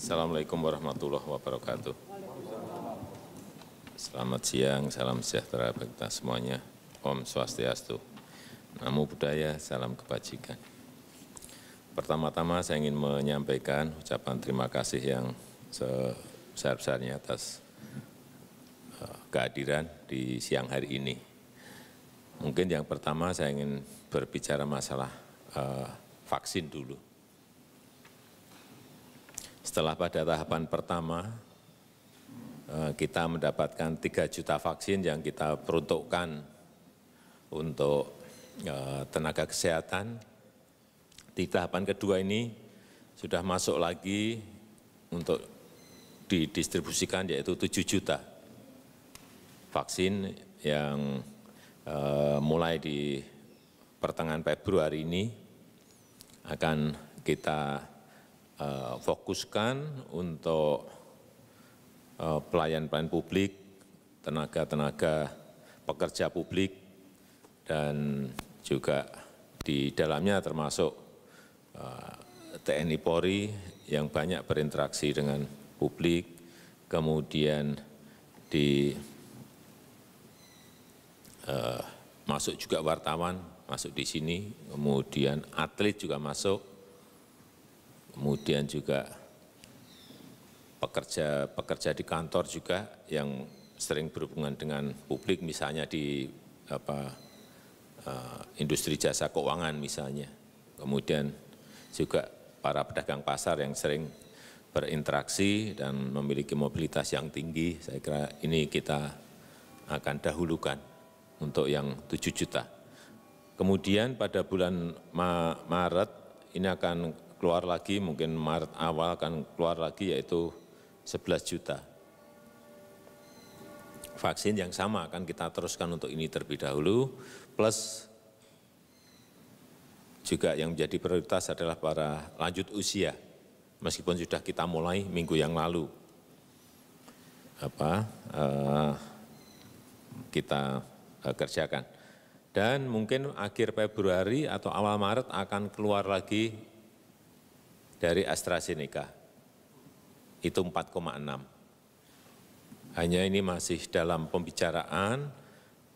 Assalamualaikum warahmatullahi wabarakatuh. Selamat siang, salam sejahtera bagi kita semuanya. Om Swastiastu, Namo Buddhaya, salam kebajikan. Pertama-tama saya ingin menyampaikan ucapan terima kasih yang sebesar-besarnya atas kehadiran di siang hari ini. Mungkin yang pertama saya ingin berbicara masalah vaksin dulu. Setelah pada tahapan pertama, kita mendapatkan 3 juta vaksin yang kita peruntukkan untuk tenaga kesehatan. Di tahapan kedua ini sudah masuk lagi untuk didistribusikan yaitu 7 juta vaksin yang mulai di pertengahan Februari ini akan kita fokuskan untuk pelayan-pelayan publik, tenaga-tenaga pekerja publik, dan juga di dalamnya termasuk TNI Polri yang banyak berinteraksi dengan publik, kemudian masuk juga wartawan, masuk di sini, kemudian atlet juga masuk, kemudian juga pekerja di kantor juga yang sering berhubungan dengan publik, misalnya di industri jasa keuangan misalnya. Kemudian juga para pedagang pasar yang sering berinteraksi dan memiliki mobilitas yang tinggi. Saya kira ini kita akan dahulukan untuk yang 7 juta. Kemudian pada bulan Maret ini akan keluar lagi, mungkin Maret awal akan keluar lagi yaitu 11 juta. Vaksin yang sama akan kita teruskan untuk ini terlebih dahulu, plus juga yang menjadi prioritas adalah para lanjut usia, meskipun sudah kita mulai minggu yang lalu. Kita kerjakan. Dan mungkin akhir Februari atau awal Maret akan keluar lagi dari AstraZeneca, itu 4,6. Hanya ini masih dalam pembicaraan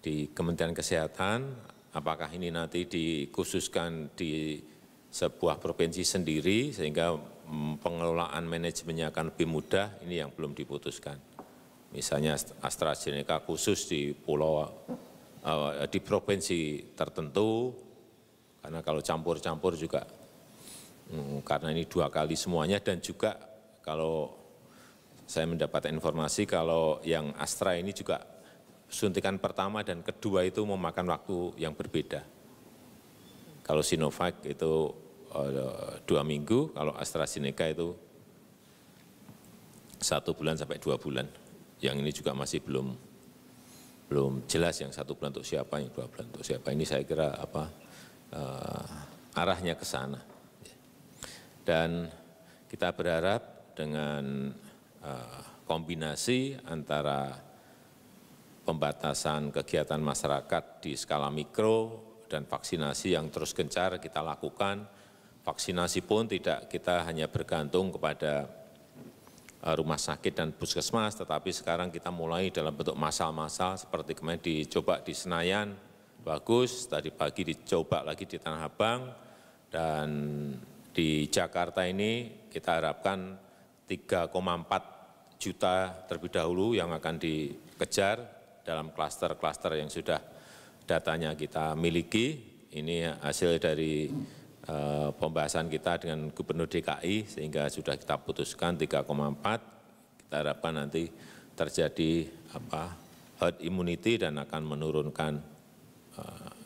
di Kementerian Kesehatan, apakah ini nanti dikhususkan di sebuah provinsi sendiri, sehingga pengelolaan manajemennya akan lebih mudah, ini yang belum diputuskan. Misalnya AstraZeneca khusus di di provinsi tertentu, karena kalau campur-campur juga karena ini 2 kali semuanya, dan juga kalau saya mendapat informasi kalau yang Astra ini juga suntikan pertama dan kedua itu memakan waktu yang berbeda. Kalau Sinovac itu 2 minggu, kalau AstraZeneca itu 1 bulan sampai 2 bulan. Yang ini juga masih belum jelas, yang 1 bulan untuk siapa, yang 2 bulan untuk siapa. Ini saya kira arahnya ke sana. Dan kita berharap dengan kombinasi antara pembatasan kegiatan masyarakat di skala mikro dan vaksinasi yang terus gencar kita lakukan, vaksinasi pun tidak kita hanya bergantung kepada rumah sakit dan puskesmas, tetapi sekarang kita mulai dalam bentuk massal-massal, seperti kemarin dicoba di Senayan, bagus, tadi pagi dicoba lagi di Tanah Abang, dan di Jakarta ini kita harapkan 3,4 juta terlebih dahulu yang akan dikejar dalam klaster-klaster yang sudah datanya kita miliki. Ini hasil dari pembahasan kita dengan Gubernur DKI, sehingga sudah kita putuskan 3,4. Kita harapkan nanti terjadi herd immunity dan akan menurunkan,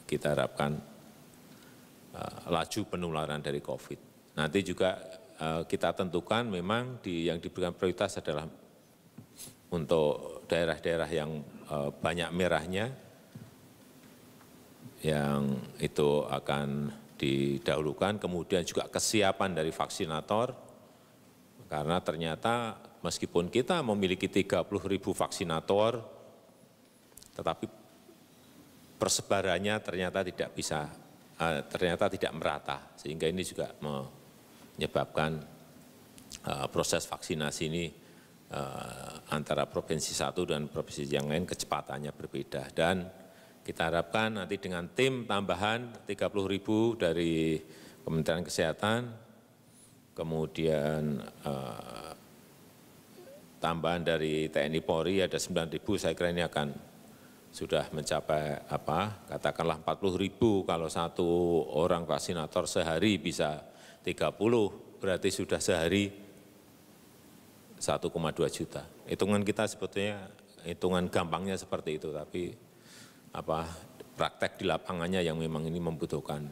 kita harapkan laju penularan dari COVID. Nanti juga kita tentukan memang yang diberikan prioritas adalah untuk daerah-daerah yang banyak merahnya, yang itu akan didahulukan, kemudian juga kesiapan dari vaksinator, karena ternyata meskipun kita memiliki 30.000 vaksinator, tetapi persebarannya ternyata tidak merata, sehingga ini juga menyebabkan proses vaksinasi ini antara provinsi satu dan provinsi yang lain kecepatannya berbeda. Dan kita harapkan nanti dengan tim tambahan 30.000 dari Kementerian Kesehatan, kemudian tambahan dari TNI Polri ada 9.000, saya kira ini akan sudah mencapai katakanlah 40.000. Kalau satu orang vaksinator sehari bisa 30, berarti sudah sehari 1,2 juta. Hitungan kita sebetulnya, hitungan gampangnya seperti itu, tapi praktek di lapangannya yang memang ini membutuhkan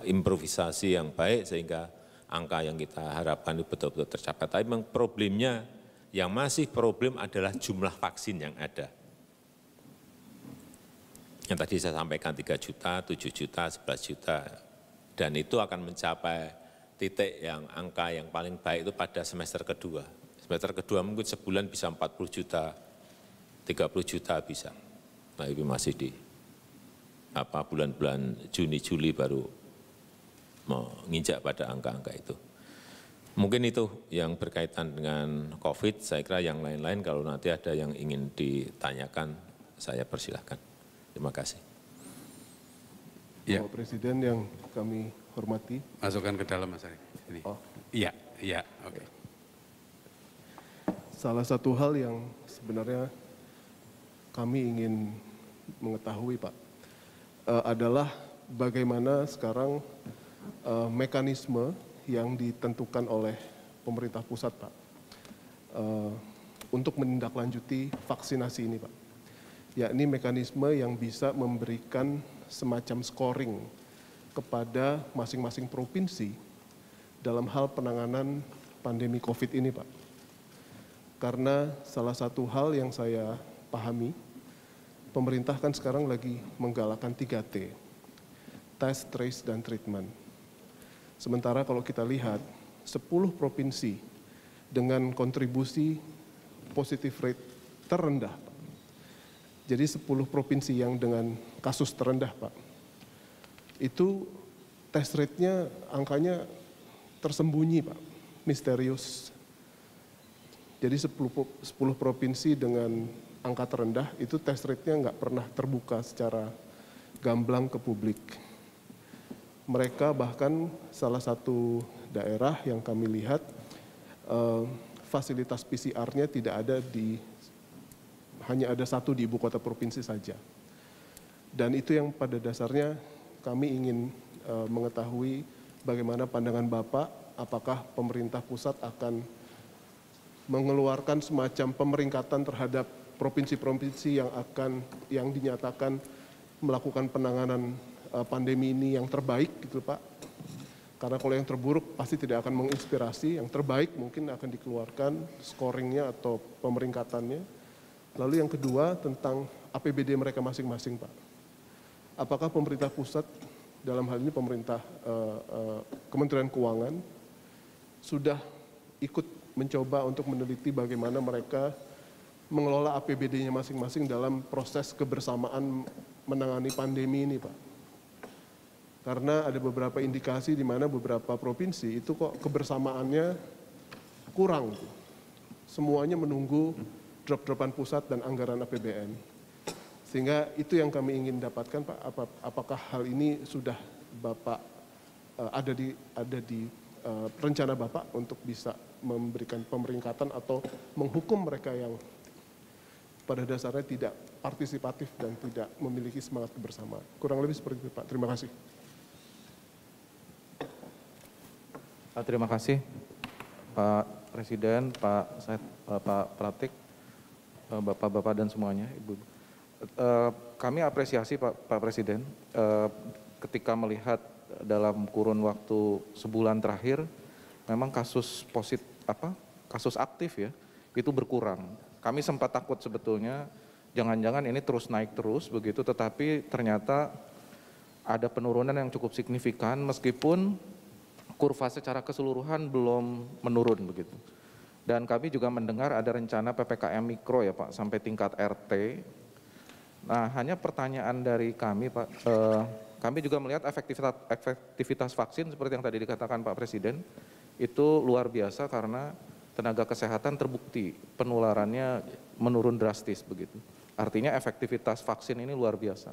improvisasi yang baik sehingga angka yang kita harapkan itu betul-betul tercapai. Tapi memang problemnya, yang masih problem adalah jumlah vaksin yang ada. Yang tadi saya sampaikan 3 juta, 7 juta, 11 juta. Dan itu akan mencapai titik yang angka yang paling baik itu pada semester kedua. Semester kedua mungkin sebulan bisa 40 juta, 30 juta bisa. Nah itu masih di bulan-bulan Juni, Juli baru menginjak pada angka-angka itu. Mungkin itu yang berkaitan dengan COVID. Saya kira yang lain-lain kalau nanti ada yang ingin ditanyakan, saya persilahkan. Terima kasih. Ya. Bapak Presiden yang kami hormati. Masukkan ke dalam Mas Ari. Ini. Oh. Iya, oke. Salah satu hal yang sebenarnya kami ingin mengetahui, Pak, adalah bagaimana sekarang mekanisme yang ditentukan oleh pemerintah pusat, Pak, untuk menindaklanjuti vaksinasi ini, Pak. Yakni mekanisme yang bisa memberikan semacam scoring kepada masing-masing provinsi dalam hal penanganan pandemi COVID ini, Pak. Karena salah satu hal yang saya pahami, pemerintah kan sekarang lagi menggalakkan 3T, test, trace, dan treatment. Sementara kalau kita lihat 10 provinsi dengan kontribusi positive rate terendah, Pak. Jadi 10 provinsi yang dengan kasus terendah, Pak, itu test rate-nya angkanya tersembunyi, Pak, misterius. Jadi 10 provinsi dengan angka terendah itu test rate-nya nggak pernah terbuka secara gamblang ke publik. Mereka bahkan salah satu daerah yang kami lihat fasilitas PCR-nya tidak ada hanya ada satu di ibu kota provinsi saja. Dan itu yang pada dasarnya kami ingin mengetahui bagaimana pandangan Bapak, apakah pemerintah pusat akan mengeluarkan semacam pemeringkatan terhadap provinsi-provinsi yang dinyatakan melakukan penanganan pandemi ini yang terbaik gitu, Pak. Karena kalau yang terburuk pasti tidak akan menginspirasi, yang terbaik mungkin akan dikeluarkan scoringnya atau pemeringkatannya. Lalu yang kedua tentang APBD mereka masing-masing, Pak. Apakah pemerintah pusat, dalam hal ini pemerintah Kementerian Keuangan, sudah ikut mencoba untuk meneliti bagaimana mereka mengelola APBD-nya masing-masing dalam proses kebersamaan menangani pandemi ini, Pak. Karena ada beberapa indikasi di mana beberapa provinsi itu kok kebersamaannya kurang. Semuanya menunggu drop-dropan pusat dan anggaran APBN. Sehingga itu yang kami ingin dapatkan, Pak. Apakah hal ini sudah Bapak ada di rencana Bapak untuk bisa memberikan pemeringkatan atau menghukum mereka yang pada dasarnya tidak partisipatif dan tidak memiliki semangat kebersamaan. Kurang lebih seperti itu, Pak. Terima kasih. Terima kasih Pak Presiden, Pak Pratik, Bapak-Bapak dan semuanya, Ibu. Kami apresiasi Pak Presiden ketika melihat dalam kurun waktu sebulan terakhir memang kasus aktif ya itu berkurang. Kami sempat takut sebetulnya jangan-jangan ini terus naik terus begitu, tetapi ternyata ada penurunan yang cukup signifikan meskipun kurva secara keseluruhan belum menurun begitu. Dan kami juga mendengar ada rencana PPKM mikro ya Pak sampai tingkat RT. Nah hanya pertanyaan dari kami Pak, kami juga melihat efektivitas vaksin seperti yang tadi dikatakan Pak Presiden itu luar biasa karena tenaga kesehatan terbukti penularannya menurun drastis begitu. Artinya efektivitas vaksin ini luar biasa.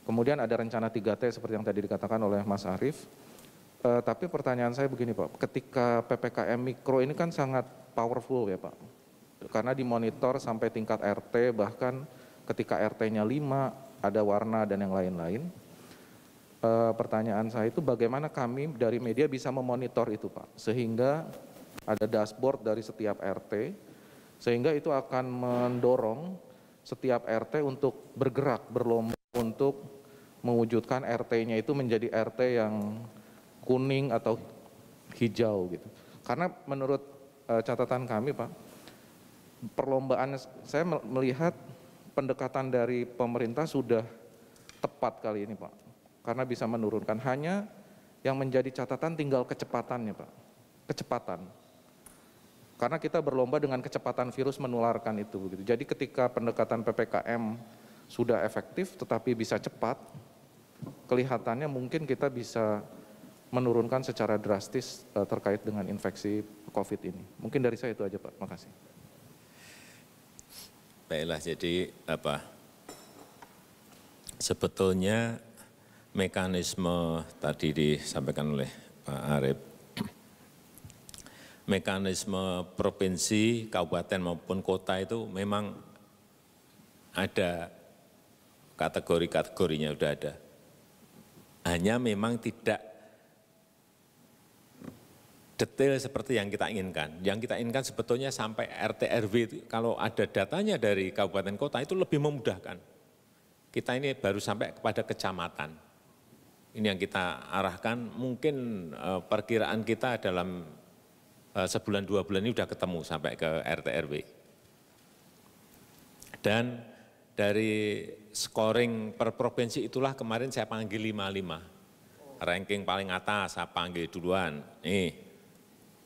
Kemudian ada rencana 3T seperti yang tadi dikatakan oleh Mas Arief. Tapi pertanyaan saya begini Pak, ketika PPKM Mikro ini kan sangat powerful ya Pak, karena dimonitor sampai tingkat RT, bahkan ketika RT-nya 5, ada warna dan yang lain-lain. Pertanyaan saya itu bagaimana kami dari media bisa memonitor itu Pak, sehingga ada dashboard dari setiap RT, sehingga itu akan mendorong setiap RT untuk bergerak, berlomba untuk mewujudkan RT-nya itu menjadi RT yang kuning atau hijau gitu. Karena menurut catatan kami Pak, perlombaan saya melihat pendekatan dari pemerintah sudah tepat kali ini Pak. Karena bisa menurunkan, hanya yang menjadi catatan tinggal kecepatannya Pak. Kecepatan. Karena kita berlomba dengan kecepatan virus menularkan itu begitu. Jadi ketika pendekatan PPKM sudah efektif tetapi bisa cepat, kelihatannya mungkin kita bisa menurunkan secara drastis terkait dengan infeksi COVID ini. Mungkin dari saya itu aja Pak, makasih. Baiklah, jadi sebetulnya mekanisme tadi disampaikan oleh Pak Arief, mekanisme provinsi, kabupaten maupun kota itu memang ada kategori-kategorinya, sudah ada. Hanya memang tidak detail seperti yang kita inginkan. Yang kita inginkan sebetulnya sampai RT RW itu, kalau ada datanya dari kabupaten kota itu lebih memudahkan. Kita ini baru sampai kepada kecamatan. Ini yang kita arahkan, mungkin perkiraan kita dalam sebulan 2 bulan ini sudah ketemu sampai ke RT RW. Dan dari scoring per provinsi itulah kemarin saya panggil 55. Ranking paling atas saya panggil duluan. Nih,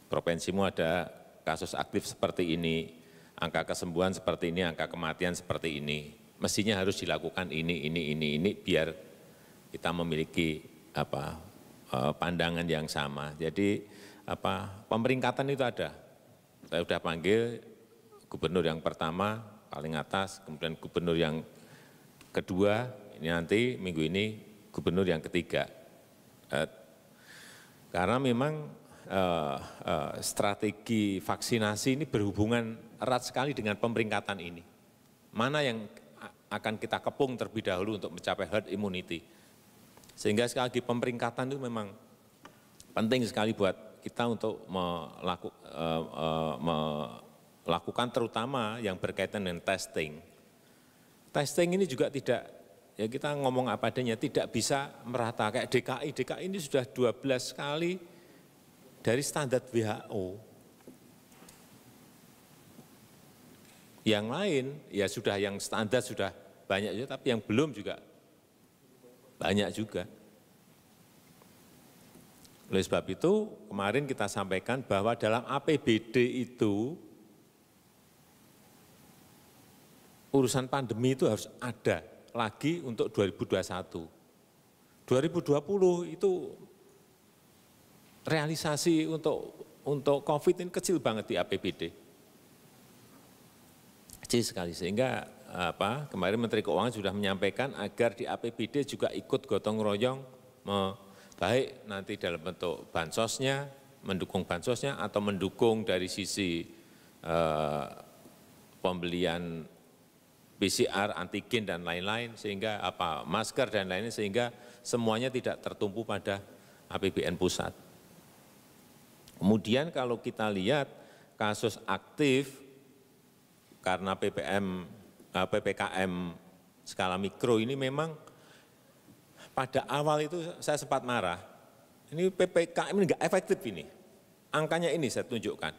provinsimu ada kasus aktif seperti ini, angka kesembuhan seperti ini, angka kematian seperti ini. Mestinya harus dilakukan ini, biar kita memiliki pandangan yang sama. Jadi pemeringkatan itu ada. Saya sudah panggil gubernur yang pertama, paling atas, kemudian gubernur yang kedua, ini nanti minggu ini gubernur yang ketiga. Karena memang strategi vaksinasi ini berhubungan erat sekali dengan pemeringkatan ini. Mana yang akan kita kepung terlebih dahulu untuk mencapai herd immunity. Sehingga sekali lagi pemeringkatan itu memang penting sekali buat kita untuk melakukan terutama yang berkaitan dengan testing. Testing ini juga tidak, ya kita ngomong apa adanya, tidak bisa merata. Kayak DKI ini sudah 12 kali dari standar WHO. Yang lain ya sudah, yang standar sudah banyak juga, tapi yang belum juga banyak juga. Oleh sebab itu kemarin kita sampaikan bahwa dalam APBD itu urusan pandemi itu harus ada lagi untuk 2021. 2020 itu realisasi untuk COVID ini kecil banget di APBD. Kecil sekali, sehingga kemarin Menteri Keuangan sudah menyampaikan agar di APBD juga ikut gotong royong, baik nanti dalam bentuk bansosnya, mendukung bansosnya, atau mendukung dari sisi pembelian PCR, antigen dan lain-lain, sehingga masker dan lain-lain, sehingga semuanya tidak tertumpu pada APBN pusat. Kemudian kalau kita lihat kasus aktif karena PPKM skala mikro ini memang pada awal itu saya sempat marah. Ini PPKM ini enggak efektif ini. Angkanya ini saya tunjukkan.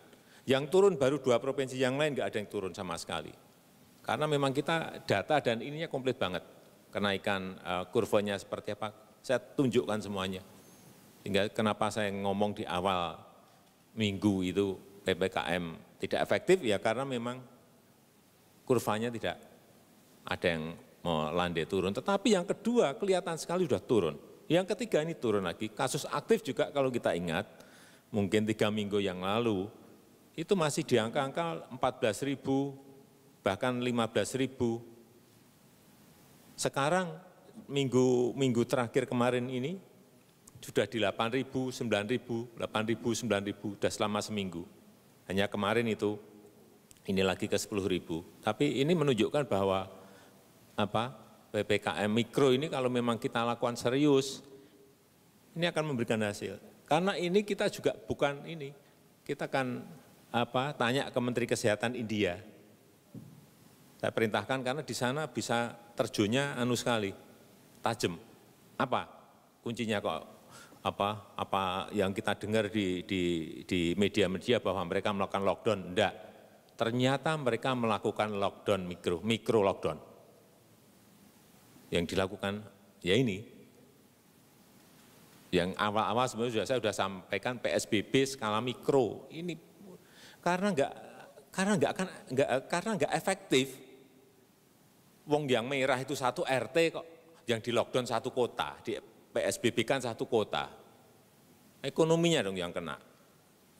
Yang turun baru 2 provinsi, yang lain enggak ada yang turun sama sekali. Karena memang kita data dan ininya komplit banget. Kenaikan kurvanya seperti apa, saya tunjukkan semuanya. Sehingga kenapa saya ngomong di awal minggu itu PPKM tidak efektif, ya karena memang kurvanya tidak ada yang melandai turun. Tetapi yang kedua kelihatan sekali sudah turun. Yang ketiga ini turun lagi. Kasus aktif juga kalau kita ingat, mungkin 3 minggu yang lalu, itu masih di angka-angka 14.000, bahkan 15.000. Sekarang minggu terakhir kemarin ini sudah di 8.000, 9.000, 8.000, 9.000, sudah selama seminggu. Hanya kemarin itu, ini lagi ke 10.000. Tapi ini menunjukkan bahwa PPKM Mikro ini kalau memang kita lakukan serius, ini akan memberikan hasil. Karena ini kita juga bukan ini, kita akan tanya ke Menteri Kesehatan India. Saya perintahkan karena di sana bisa terjunnya sekali, tajam. Apa kuncinya kok? Apa yang kita dengar di media-media bahwa mereka melakukan lockdown? Enggak. Ternyata mereka melakukan lockdown mikro lockdown. Yang dilakukan ya ini. Yang awal-awal sebenarnya saya sudah sampaikan PSBB skala mikro ini karena nggak efektif. Wong yang merah itu satu RT kok, yang di lockdown satu kota, di PSBB kan satu kota. Ekonominya dong yang kena.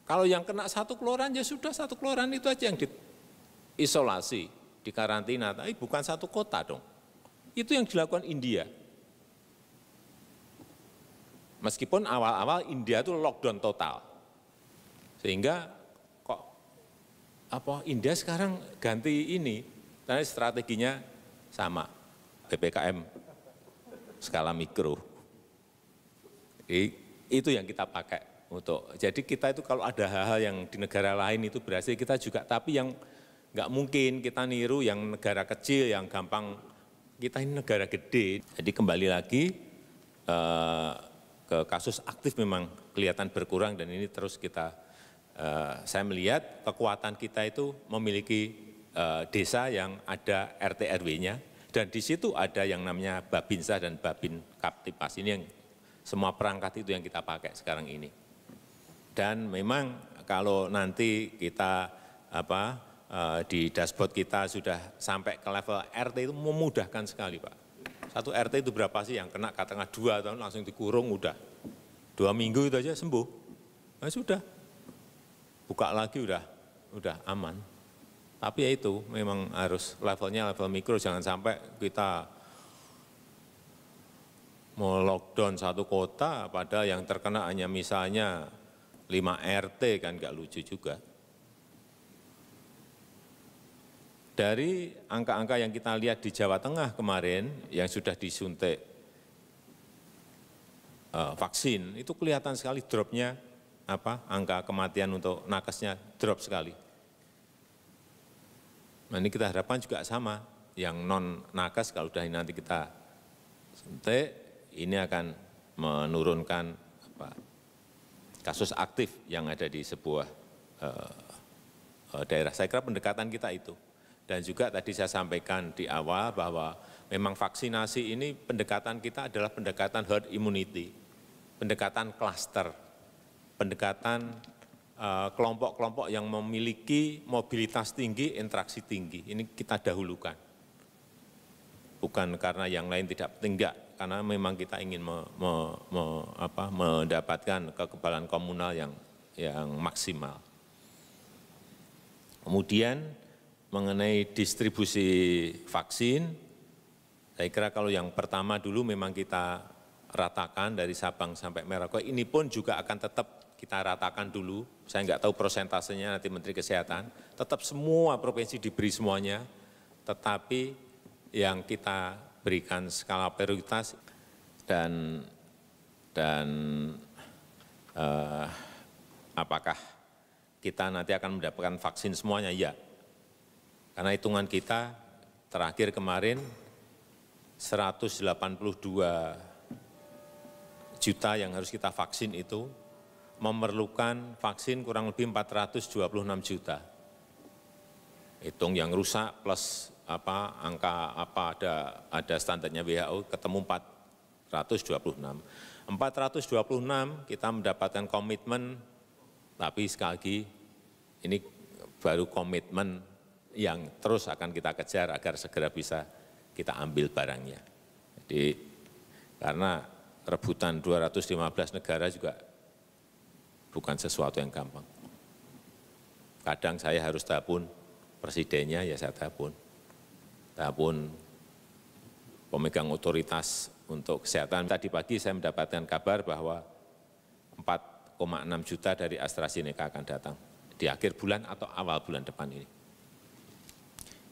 Kalau yang kena satu kelurahan ya sudah satu kelurahan itu aja yang diisolasi, dikarantina, tapi bukan satu kota dong. Itu yang dilakukan India. Meskipun awal-awal India itu lockdown total, sehingga kok India sekarang ganti ini, karena strateginya sama, PPKM skala mikro. Itu yang kita pakai untuk. Jadi kita itu kalau ada hal-hal yang di negara lain itu berhasil kita juga, tapi yang nggak mungkin kita niru yang negara kecil yang gampang. Kita ini negara gede. Jadi kembali lagi. Ke kasus aktif memang kelihatan berkurang dan ini terus saya melihat kekuatan kita itu memiliki desa yang ada RT RW-nya dan di situ ada yang namanya Babinsa dan Babin Kaptipas. Ini yang semua perangkat itu yang kita pakai sekarang ini. Dan memang kalau nanti kita di dashboard kita sudah sampai ke level RT itu memudahkan sekali Pak. Satu RT itu berapa sih yang kena katakanlah 2 tahun langsung dikurung udah 2 minggu itu aja sembuh. Nah sudah, buka lagi udah aman. Tapi ya itu memang harus levelnya level mikro, jangan sampai kita mau lockdown satu kota padahal yang terkena hanya misalnya 5 RT kan nggak lucu juga. Dari angka-angka yang kita lihat di Jawa Tengah kemarin yang sudah disuntik vaksin, itu kelihatan sekali dropnya, angka kematian untuk nakesnya drop sekali. Nah ini kita harapkan juga sama, yang non nakes kalau sudah nanti kita suntik, ini akan menurunkan kasus aktif yang ada di sebuah daerah. Saya kira pendekatan kita itu. Dan juga tadi saya sampaikan di awal bahwa memang vaksinasi ini pendekatan kita adalah pendekatan herd immunity, pendekatan klaster, pendekatan kelompok-kelompok yang memiliki mobilitas tinggi, interaksi tinggi. Ini kita dahulukan. Bukan karena yang lain tidak penting, enggak. Karena memang kita ingin mendapatkan kekebalan komunal yang maksimal. Kemudian mengenai distribusi vaksin, saya kira kalau yang pertama dulu memang kita ratakan dari Sabang sampai Merauke, ini pun juga akan tetap kita ratakan dulu. Saya nggak tahu persentasenya nanti Menteri Kesehatan, tetap semua provinsi diberi semuanya, tetapi yang kita berikan skala prioritas dan apakah kita nanti akan mendapatkan vaksin semuanya? Ya. Karena hitungan kita terakhir kemarin 182 juta yang harus kita vaksin itu memerlukan vaksin kurang lebih 426 juta. Hitung yang rusak plus ada standarnya WHO ketemu 426. 426 kita mendapatkan komitmen, tapi sekali lagi ini baru komitmen yang terus akan kita kejar agar segera bisa kita ambil barangnya. Jadi karena rebutan 215 negara juga bukan sesuatu yang gampang. Kadang saya harus telepon presidennya, ya saya telepon pemegang otoritas untuk kesehatan. Tadi pagi saya mendapatkan kabar bahwa 4,6 juta dari AstraZeneca akan datang di akhir bulan atau awal bulan depan ini.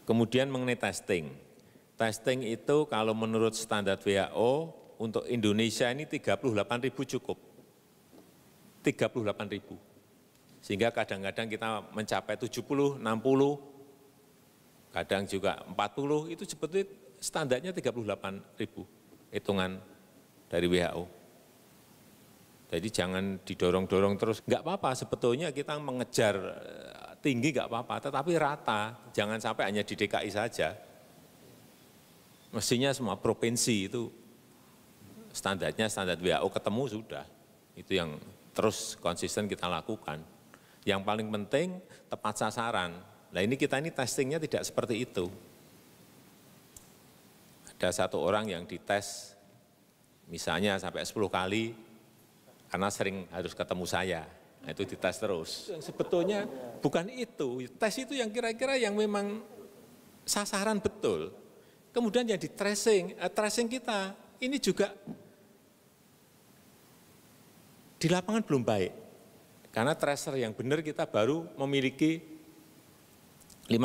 Kemudian mengenai testing. Testing itu kalau menurut standar WHO untuk Indonesia ini 38.000 cukup. 38.000. Sehingga kadang-kadang kita mencapai 70, 60, kadang juga 40, itu sebetulnya standarnya 38.000 hitungan dari WHO. Jadi jangan didorong-dorong terus, enggak apa-apa sebetulnya kita mengejar tinggi enggak apa-apa, tetapi rata, jangan sampai hanya di DKI saja. Mestinya semua provinsi itu standarnya standar WHO ketemu sudah, itu yang terus konsisten kita lakukan. Yang paling penting tepat sasaran. Nah ini kita ini testingnya tidak seperti itu. Ada satu orang yang dites misalnya sampai 10 kali karena sering harus ketemu saya. Nah, itu dites terus. Yang sebetulnya bukan itu. Tes itu yang kira-kira yang memang sasaran betul. Kemudian yang di tracing kita ini juga di lapangan belum baik. Karena tracer yang benar kita baru memiliki 5.000.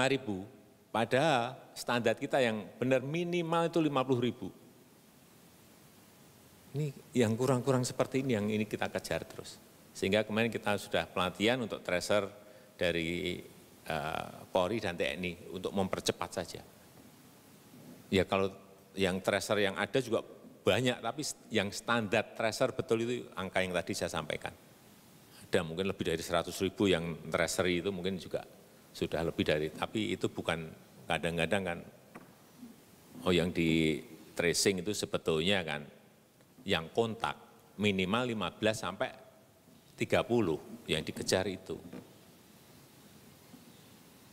Padahal standar kita yang benar minimal itu 50.000. Ini yang kurang-kurang seperti ini yang ini kita kejar terus. Sehingga kemarin kita sudah pelatihan untuk tracer dari Polri dan TNI untuk mempercepat saja. Ya kalau yang tracer yang ada juga banyak, tapi yang standar tracer betul itu angka yang tadi saya sampaikan. Ada mungkin lebih dari 100.000 yang tracer itu mungkin juga sudah lebih dari, tapi itu bukan kadang-kadang kan, yang di tracing itu sebetulnya kan, yang kontak minimal 15 sampai 30 yang dikejar itu.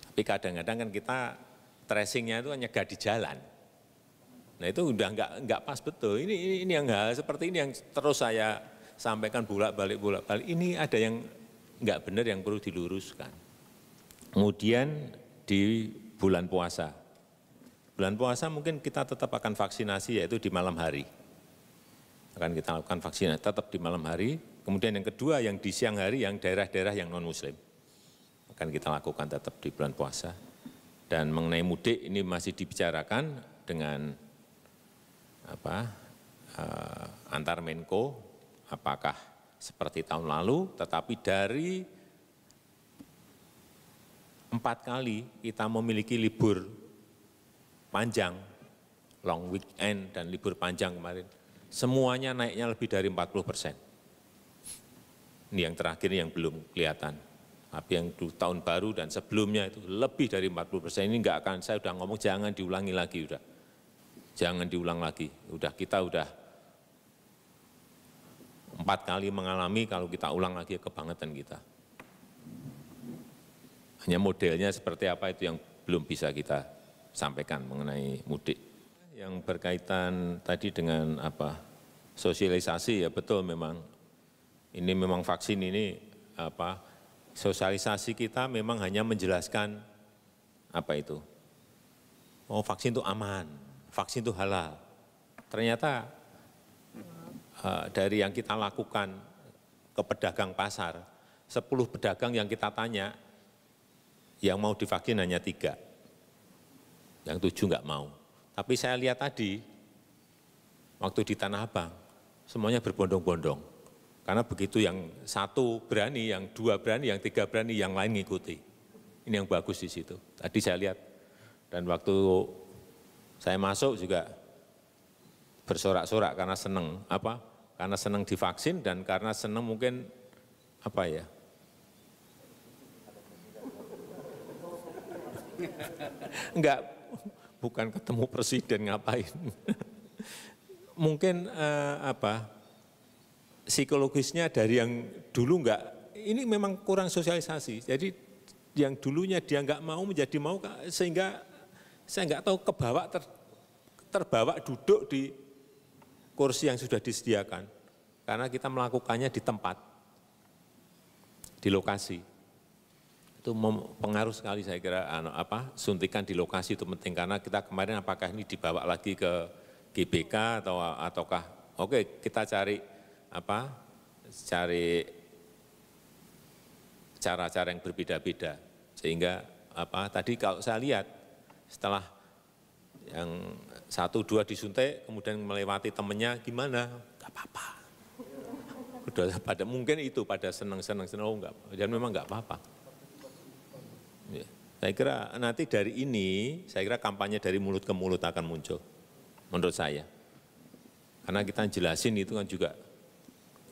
Tapi kadang-kadang kan kita tracingnya itu hanya gak di jalan. Nah itu udah enggak pas betul. Ini yang hal seperti ini yang terus saya sampaikan bolak-balik. Ini ada yang enggak benar yang perlu diluruskan. Kemudian di bulan puasa. Bulan puasa mungkin kita tetap akan vaksinasi yaitu di malam hari. Akan kita lakukan vaksinasi tetap di malam hari. Kemudian yang kedua yang di siang hari yang daerah-daerah yang non-muslim. Akan kita lakukan tetap di bulan puasa. Dan mengenai mudik ini masih dibicarakan dengan antar Menko, apakah seperti tahun lalu, tetapi dari 4 kali kita memiliki libur panjang, long weekend dan libur panjang kemarin, semuanya naiknya lebih dari 40%. Ini yang terakhir yang belum kelihatan. Tapi yang tahun baru dan sebelumnya itu lebih dari 40%. Ini enggak akan, saya sudah ngomong jangan diulangi lagi udah. Jangan diulang lagi, kita udah 4 kali mengalami, kalau kita ulang lagi kebangetan kita. Hanya modelnya seperti apa itu yang belum bisa kita sampaikan mengenai mudik. Yang berkaitan tadi dengan sosialisasi, ya betul memang, ini memang vaksin ini sosialisasi kita memang hanya menjelaskan vaksin itu aman. Vaksin itu halal. Ternyata dari yang kita lakukan ke pedagang pasar, 10 pedagang yang kita tanya, yang mau divaksin hanya 3. Yang 7 enggak mau. Tapi saya lihat tadi, waktu di Tanah Abang, semuanya berbondong-bondong. Karena begitu yang 1 berani, yang 2 berani, yang 3 berani, yang lain ngikuti. Ini yang bagus di situ. Tadi saya lihat, dan waktu saya masuk juga bersorak-sorak karena senang, karena senang divaksin dan karena senang mungkin enggak, bukan ketemu presiden ngapain. Mungkin psikologisnya dari yang dulu enggak, ini memang kurang sosialisasi. Jadi yang dulunya dia enggak mau menjadi mau, sehingga saya enggak tahu terbawa duduk di kursi yang sudah disediakan. Karena kita melakukannya di tempat. di lokasi. Itu pengaruh sekali saya kira suntikan di lokasi itu penting karena kita kemarin apakah ini dibawa lagi ke GBK ataukah oke kita cari cara-cara yang berbeda-beda sehingga tadi kalau saya lihat setelah yang 1-2 disuntik kemudian melewati temennya gimana nggak apa-apa udah pada mungkin itu pada senang-senang oh enggak dan memang nggak apa-apa ya. Saya kira nanti dari ini saya kira kampanye dari mulut ke mulut akan muncul menurut saya karena kita jelasin itu kan juga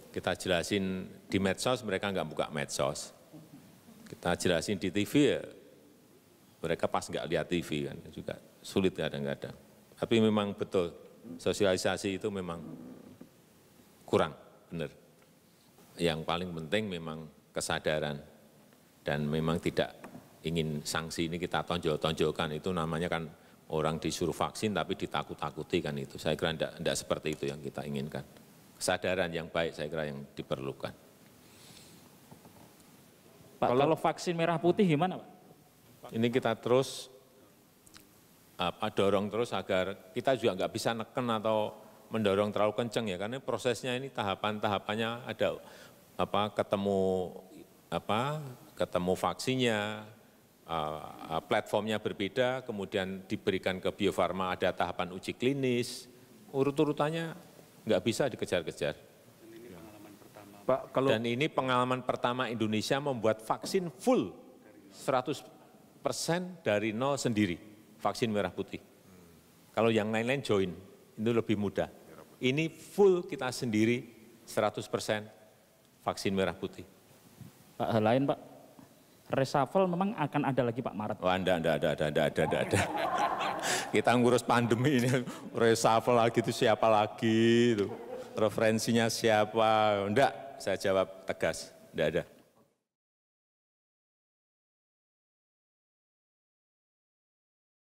kita jelasin di medsos mereka nggak buka medsos kita jelasin di TV ya mereka pas nggak lihat TV kan juga sulit kadang-kadang tapi memang betul sosialisasi itu memang kurang benar. Yang paling penting memang kesadaran dan memang tidak ingin sanksi ini kita tonjol-tonjolkan itu namanya kan orang disuruh vaksin tapi ditakut-takuti kan itu. Saya kira tidak seperti itu yang kita inginkan. Kesadaran yang baik saya kira yang diperlukan. Pak, kalau vaksin merah putih gimana Pak? Ini kita terus dorong terus agar kita juga nggak bisa neken atau mendorong terlalu kenceng ya karena prosesnya ini tahapannya ada ketemu vaksinnya, platformnya berbeda, kemudian diberikan ke Bio Farma ada tahapan uji klinis, urut-urutannya nggak bisa dikejar-kejar. Pak, dan ini pengalaman pertama Indonesia membuat vaksin full 100% dari nol sendiri, vaksin merah putih. Kalau yang lain-lain join, itu lebih mudah. Ini full kita sendiri 100% vaksin merah putih. Pak, hal lain Pak, reshuffle memang akan ada lagi Pak Maret. Wah, enggak ada. Kita ngurus pandemi ini, reshuffle lagi itu siapa lagi, itu referensinya siapa, enggak, saya jawab tegas, enggak ada.